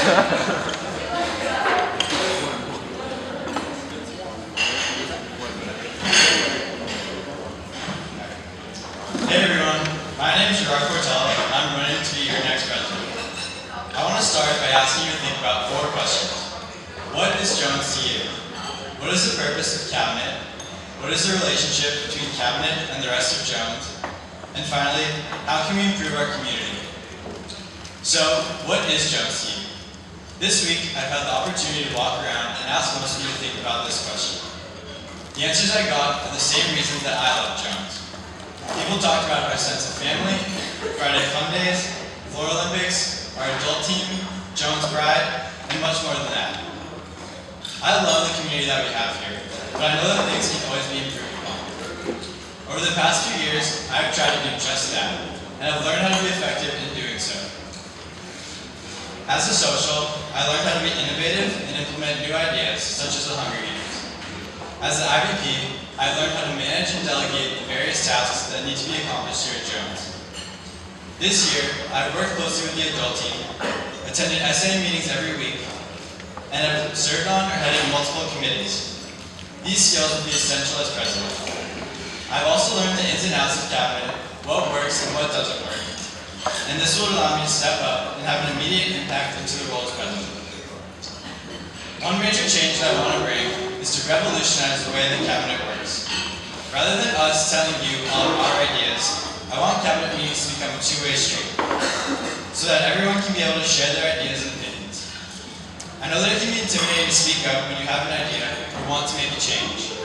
Hey everyone, my name is Gerard Portela, and I'm running to be your next president. I want to start by asking you to think about 4 questions. What is Jones to you? What is the purpose of Cabinet? What is the relationship between Cabinet and the rest of Jones? And finally, how can we improve our community? So, what is Jones to you? This week, I've had the opportunity to walk around and ask most of you to think about this question. The answers I got are the same reasons that I love Jones. People talked about our sense of family, Friday fun days, floor Olympics, our adult team, Jones Bride, and much more than that. I love the community that we have here, but I know that things can always be improved upon. Over the past few years, I've tried to do just that, and I've learned how to be effective in doing so. As a social, I learned how to be innovative and implement new ideas, such as the Hunger Games. As the IVP, I've learned how to manage and delegate the various tasks that need to be accomplished here at Jones. This year, I've worked closely with the adult team, attended SA meetings every week, and have served on or headed multiple committees. These skills will be essential as president. I've also learned the ins and outs of Cabinet, what works and what doesn't work, and this will allow me to step up and have an immediate impact into the role as president. One major change that I want to bring is to revolutionize the way that Cabinet works. Rather than us telling you all of our ideas, I want Cabinet meetings to become a two-way street, so that everyone can be able to share their ideas and opinions. I know that it can be intimidating to speak up when you have an idea or want to make a change.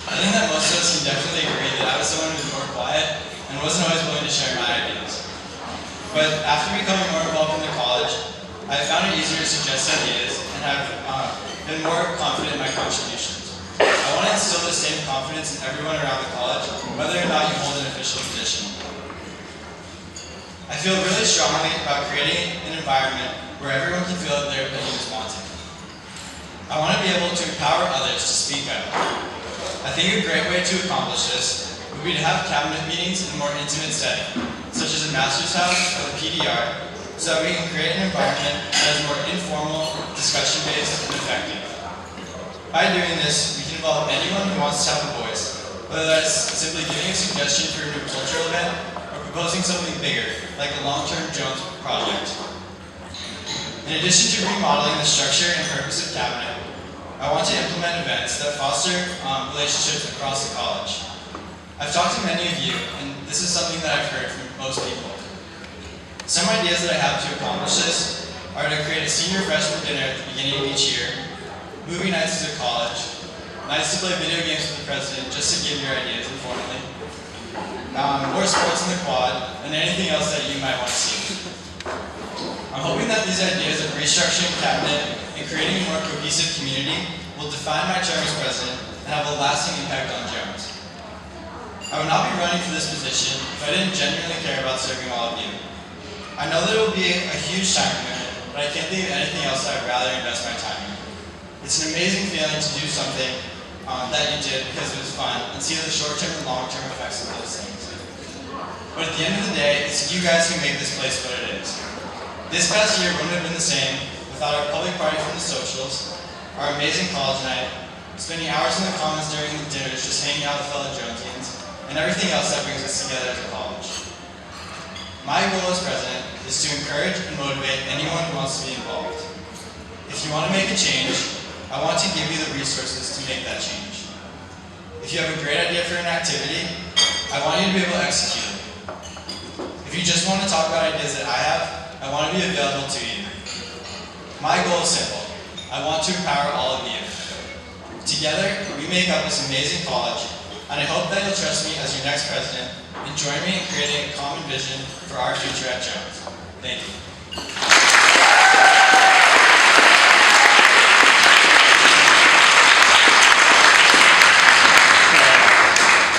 I think that most of us can definitely agree that I was someone who was more quiet and wasn't always willing to share my ideas. But after becoming more involved in the college, I found it easier to suggest ideas and have been more confident in my contributions. I want to instill the same confidence in everyone around the college, whether or not you hold an official position. I feel really strongly about creating an environment where everyone can feel that their opinion is wanted. I want to be able to empower others to speak up. I think a great way to accomplish this would be to have Cabinet meetings in a more intimate setting, such as a master's house or the PDR, so that we can create an environment that is more informal, discussion-based, and effective. By doing this, we can involve anyone who wants to have a voice, whether that's simply giving a suggestion for a new cultural event or proposing something bigger, like a long-term Jones project. In addition to remodeling the structure and purpose of Cabinet, I want to implement events that foster relationships across the college. I've talked to many of you, and this is something that I've heard from most people. Some ideas that I have to accomplish this are to create a senior freshman dinner at the beginning of each year, movie nights as a college, nights to play video games with the president just to give your ideas informally, more sports in the quad, and anything else that you might want to see. I'm hoping that these ideas of restructuring Cabinet and creating a more cohesive community will define my term as president and have a lasting impact on Jones. I would not be running for this position if I didn't genuinely care about serving all of you. I know that it will be a huge time commitment, but I can't think of anything else that I'd rather invest my time in. It's an amazing feeling to do something that you did because it was fun and see the short-term and long-term effects of those things. But at the end of the day, it's you guys who make this place what it is. This past year wouldn't have been the same without our public party from the socials, our amazing college night, spending hours in the commons during the dinners just hanging out with fellow Jonesians, and everything else that brings us together as a college. My goal as president is to encourage and motivate anyone who wants to be involved. If you want to make a change, I want to give you the resources to make that change. If you have a great idea for an activity, I want you to be able to execute it. If you just want to talk about ideas that I have, I want to be available to you. My goal is simple. I want to empower all of you. Together, we make up this amazing college, and I hope that you'll trust me as your next president and join me in creating a common vision for our future at Jones. Thank you.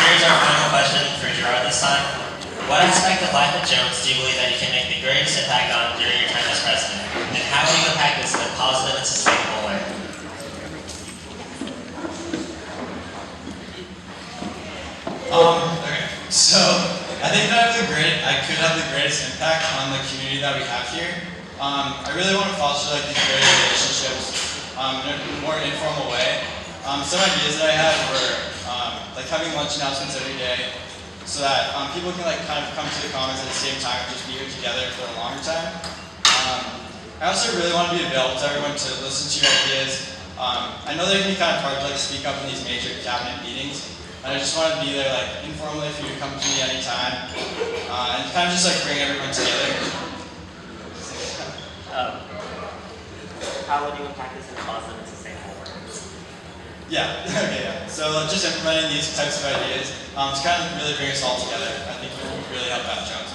Here's our final question for Gerard this time. What aspect of life at Jones do you believe that you can make the greatest impact on during your time as president? And how will you impact this in a positive and sustainable way? Okay, so I think that I could have the greatest impact on the community that we have here I really want to foster like these great relationships in a more informal way. Some ideas that I had were like having lunch announcements every day, so that people can like kind of come to the commons at the same time and just be here together for a longer time. I also really want to be available to everyone to listen to your ideas. I know that it can be kind of hard to like speak up in these major cabinet meetings, and I just want to be there like informally for you to come to me anytime, and kind of just like bring everyone together. How would you impact this in a positive and sustainable way? Yeah, okay, yeah. So just implementing these types of ideas to kind of really bring us all together, I think would really help out Jones.